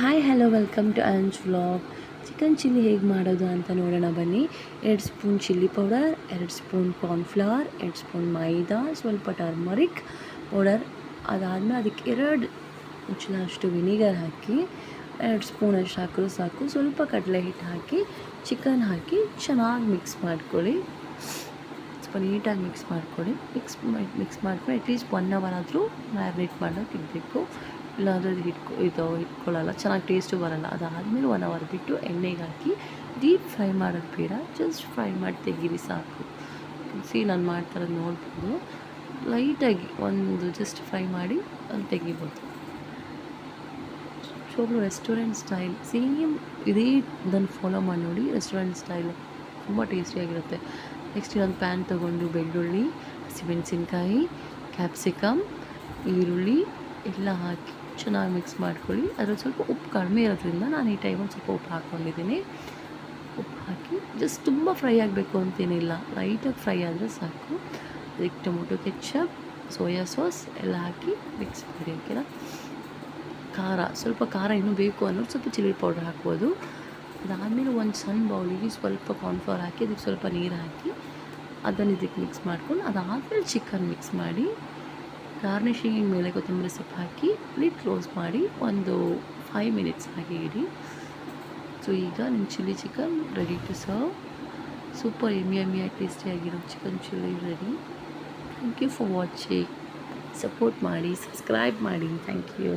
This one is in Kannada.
Hi hello welcome to Ann's vlog. Chicken chilli ಹೇಗೆ ಮಾಡೋದು ಅಂತ ನೋಡೋಣ ಬನ್ನಿ. 2 spoon chilli powder, 2 spoon cornflour, 2 spoon maida, ಸ್ವಲ್ಪ ಟರ್ಮರಿಕ್ ಪೌಡರ್, ಅದಾದಮೇಲೆ ಅದಕ್ಕೆ 2 ಮುಚ್ಚಳಷ್ಟು ವಿನಿಗರ್ ಹಾಕಿ 2 ಸ್ಪೂನಷ್ಟು ಹಾಕಿದ್ರು ಸಾಕು. ಸ್ವಲ್ಪ ಕಡಲೆ ಹಿಟ್ಟು ಹಾಕಿ ಚಿಕನ್ ಹಾಕಿ ಚೆನ್ನಾಗಿ ಮಿಕ್ಸ್ ಮಾಡ್ಕೊಳ್ಳಿ. ಸ್ವಲ್ಪ ನೀಟಾಗಿ ಮಿಕ್ಸ್ ಮಾಡ್ಕೊಳ್ಳಿ. ಮಿಕ್ಸ್ ಮಾಡ್ಕೊಂಡು ಅಟ್ಲೀಸ್ಟ್ 1 ಅವರ್ ಆದರೂ ಮ್ಯಾರಿನೇಟ್ ಮಾಡೋಕ್ಕೆ ಇಡಬೇಕು. ಇಲ್ಲಾಂದರೆ ಅದು ಇಟ್ಕೊಳ್ಳಲ್ಲ, ಚೆನ್ನಾಗಿ ಟೇಸ್ಟು ಬರೋಲ್ಲ. ಅದಾದಮೇಲೆ 1 ಅವರ್ ಬಿಟ್ಟು ಎಣ್ಣೆಗೆ ಹಾಕಿ ಡೀಪ್ ಫ್ರೈ ಮಾಡೋದು ಬೇಡ, ಜಸ್ಟ್ ಫ್ರೈ ಮಾಡಿ ತೆಗೀರಿ ಸಾಕು. ನಾನು ಮಾಡ್ತಾರೋದು ನೋಡ್ಬೋದು. ಲೈಟಾಗಿ ಒಂದು ಜಸ್ಟ್ ಫ್ರೈ ಮಾಡಿ ಅಲ್ಲಿ ತೆಗಿಬೋದು. ಒಬ್ಬರು ರೆಸ್ಟೋರೆಂಟ್ ಸ್ಟೈಲ್ ಸೇಮ್ ಇದೇ ಇದನ್ನು ಫಾಲೋ ಮಾಡಿ ನೋಡಿ. ರೆಸ್ಟೋರೆಂಟ್ ಸ್ಟೈಲ್ ತುಂಬ ಟೇಸ್ಟಿಯಾಗಿರುತ್ತೆ. ನೆಕ್ಸ್ಟ್ ಇನ್ನೊಂದು ಪ್ಯಾನ್ ತೊಗೊಂಡು ಬೆಳ್ಳುಳ್ಳಿ, ಹಸಿಮೆಣಸಿನ್ಕಾಯಿ, ಕ್ಯಾಪ್ಸಿಕಮ್, ಈರುಳ್ಳಿ ಎಲ್ಲ ಹಾಕಿ ಚೆನ್ನಾಗಿ ಮಿಕ್ಸ್ ಮಾಡ್ಕೊಳ್ಳಿ. ಅದರಲ್ಲಿ ಸ್ವಲ್ಪ ಉಪ್ಪು ಕಡಿಮೆ ಇರೋದ್ರಿಂದ ನಾನು ಈ ಟೈಮಲ್ಲಿ ಸ್ವಲ್ಪ ಉಪ್ಪು ಹಾಕ್ಕೊಂಡಿದ್ದೀನಿ. ಉಪ್ಪು ಹಾಕಿ ಜಸ್ಟ್ ತುಂಬ ಫ್ರೈ ಆಗಬೇಕು ಅಂತೇನಿಲ್ಲ, ಲೈಟಾಗಿ ಫ್ರೈ ಆದರೆ ಸಾಕು. ಅದಕ್ಕೆ ಟೊಮೊಟೊ ಕೆಚಪ್, ಸೋಯಾ ಸಾಸ್ ಎಲ್ಲ ಹಾಕಿ ಮಿಕ್ಸ್ ಮಾಡಿ. ಓಕೆನಾ? ಸ್ವಲ್ಪ ಖಾರ ಇನ್ನೂ ಬೇಕು ಅನ್ನೋದು ಸ್ವಲ್ಪ ಚಿಲ್ಲಿ ಪೌಡರ್ ಹಾಕ್ಬೋದು. ಅದಾದಮೇಲೆ ಒಂದು ಸಣ್ಣ ಬೌಲಿಗೆ ಸ್ವಲ್ಪ ಕಾರ್ನ್ಫ್ಲವರ್ ಹಾಕಿ ಅದಕ್ಕೆ ಸ್ವಲ್ಪ ನೀರು ಹಾಕಿ ಅದನ್ನು ಇದಕ್ಕೆ ಮಿಕ್ಸ್ ಮಾಡ್ಕೊಂಡು ಅದಾದಮೇಲೆ ಚಿಕನ್ ಮಿಕ್ಸ್ ಮಾಡಿ ಗಾರ್ನಿಷಿಂಗ್ ಮೇಲೆ ಕೊತ್ತಂಬರಿ ಸೊಪ್ಪು ಹಾಕಿ ಲಿಡ್ ಕ್ಲೋಸ್ ಮಾಡಿ ಒಂದು 5 ಮಿನಿಟ್ಸ್ ಹಾಗೆ ಇಡಿ. ಸೊ ಈಗ ನಿಮ್ಮ chilli chicken ready to serve. Super ಯಮ್ಮಿಯಾಗಿ ಟೇಸ್ಟಿಯಾಗಿರೋ chicken chilli ready. Thank you for watching. Support ಮಾಡಿ, ಸಬ್ಸ್ಕ್ರೈಬ್ ಮಾಡಿ. Thank you.